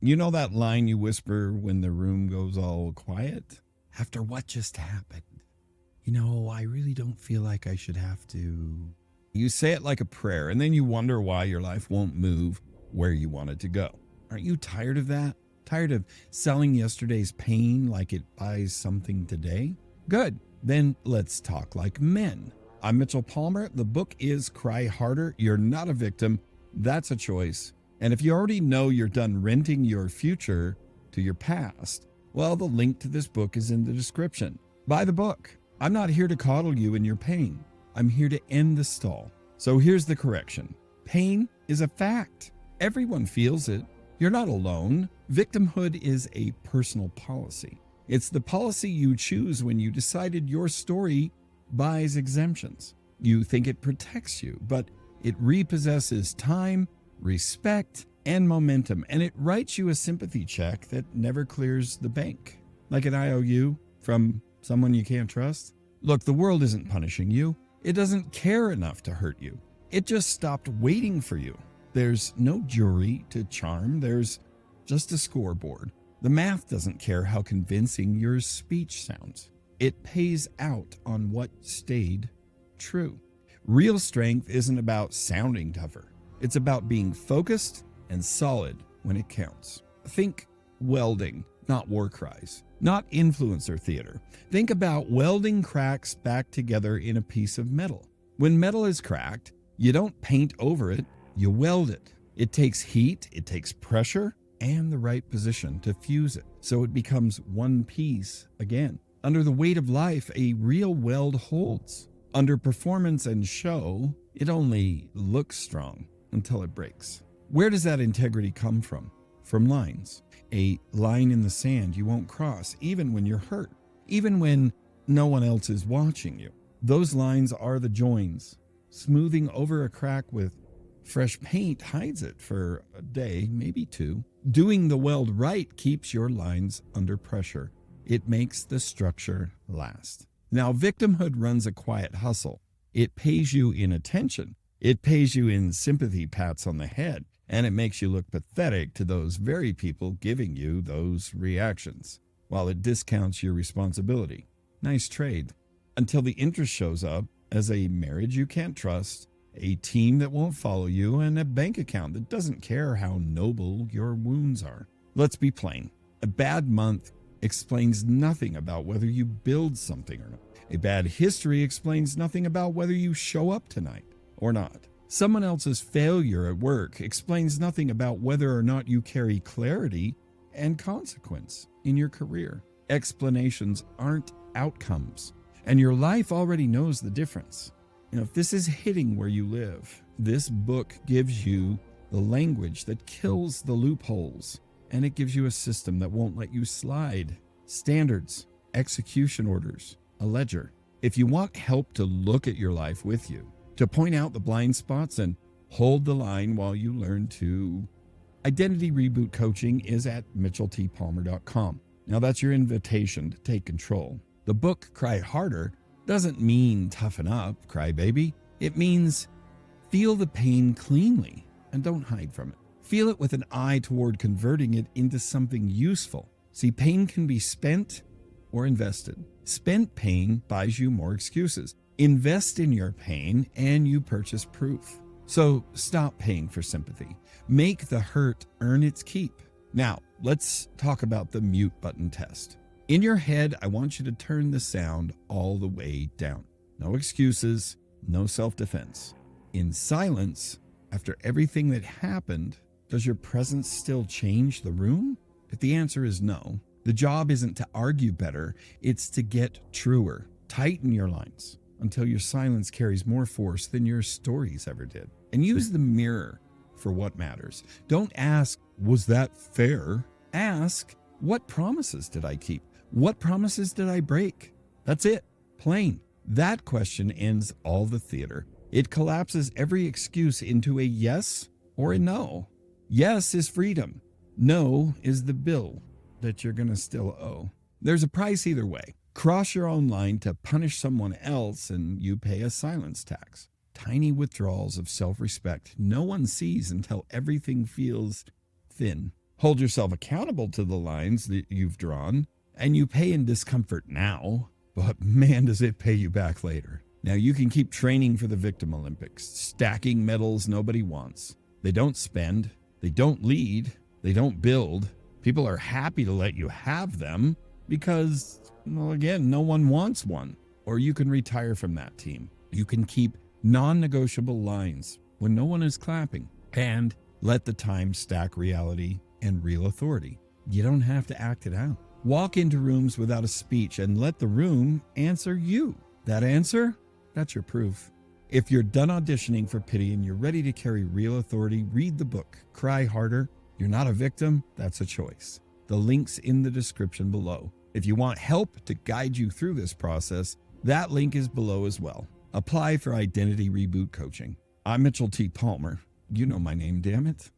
You know that line you whisper when the room goes all quiet? After what just happened? I really don't feel like I should have to. You say it like a prayer, and then you wonder why your life won't move where you want it to go. Aren't you tired of that? Tired of selling yesterday's pain like it buys something today? Good. Then let's talk like men. I'm Mitchell Palmer. The book is Cry Harder. You're not a victim. That's a choice. And if you already know you're done renting your future to your past, well, the link to this book is in the description. Buy the book. I'm not here to coddle you in your pain. I'm here to end the stall. So here's the correction. Pain is a fact. Everyone feels it. You're not alone. Victimhood is a personal policy. It's the policy you choose when you decided your story buys exemptions. You think it protects you, but it repossesses time, respect, and momentum, and it writes you a sympathy check that never clears the bank. Like an IOU from someone you can't trust? Look, the world isn't punishing you. It doesn't care enough to hurt you. It just stopped waiting for you. There's no jury to charm. There's just a scoreboard. The math doesn't care how convincing your speech sounds. It pays out on what stayed true. Real strength isn't about sounding tougher. It's about being focused and solid when it counts. Think welding, not war cries. Not influencer theater. Think about welding cracks back together in a piece of metal. When metal is cracked, you don't paint over it, you weld it. It takes heat, it takes pressure, and the right position to fuse it, so it becomes one piece again. Under the weight of life, a real weld holds. Under performance and show, it only looks strong until it breaks. Where does that integrity come from? From lines. A line in the sand you won't cross, even when you're hurt, even when no one else is watching you. Those lines are the joins. Smoothing over a crack with fresh paint hides it for a day, maybe two. Doing the weld right keeps your lines under pressure. It makes the structure last. Now, victimhood runs a quiet hustle. It pays you in attention. It pays you in sympathy pats on the head. And it makes you look pathetic to those very people giving you those reactions, while it discounts your responsibility. Nice trade. Until the interest shows up as a marriage you can't trust, a team that won't follow you, and a bank account that doesn't care how noble your wounds are. Let's be plain. A bad month explains nothing about whether you build something or not. A bad history explains nothing about whether you show up tonight or not. Someone else's failure at work explains nothing about whether or not you carry clarity and consequence in your career. Explanations aren't outcomes, and your life already knows the difference. If this is hitting where you live, this book gives you the language that kills the loopholes, and it gives you a system that won't let you slide. Standards, execution orders, a ledger. If you want help to look at your life with you, to point out the blind spots and hold the line while you learn to. Identity Reboot Coaching is at mitchelltpalmer.com. Now that's your invitation to take control. The book Cry Harder doesn't mean toughen up, cry baby. It means feel the pain cleanly and don't hide from it. Feel it with an eye toward converting it into something useful. See, pain can be spent or invested. Spent pain buys you more excuses. Invest in your pain and you purchase proof. So stop paying for sympathy. Make the hurt earn its keep. Now, let's talk about the mute button test. In your head, I want you to turn the sound all the way down. No excuses, no self-defense. In silence, after everything that happened, does your presence still change the room? If the answer is no, the job isn't to argue better, it's to get truer. Tighten your lines until your silence carries more force than your stories ever did. And use the mirror for what matters. Don't ask, was that fair? Ask, what promises did I keep? What promises did I break? That's it. Plain. That question ends all the theater. It collapses every excuse into a yes or a no. Yes is freedom. No is the bill that you're going to still owe. There's a price either way. Cross your own line to punish someone else and you pay a silence tax. Tiny withdrawals of self-respect no one sees until everything feels thin. Hold yourself accountable to the lines that you've drawn, and you pay in discomfort now, but man, does it pay you back later. Now you can keep training for the Victim Olympics, stacking medals nobody wants. They don't spend, they don't lead, they don't build. People are happy to let you have them because, well, again, no one wants one. Or you can retire from that team. You can keep non-negotiable lines when no one is clapping and let the time stack reality and real authority. You don't have to act it out. Walk into rooms without a speech and let the room answer you. That answer, that's your proof. If you're done auditioning for pity and you're ready to carry real authority, read the book, Cry Harder. You're not a victim, that's a choice. The link's in the description below. If you want help to guide you through this process, that link is below as well. Apply for Identity Reboot Coaching. I'm Mitchell T. Palmer. You know my name, damn it.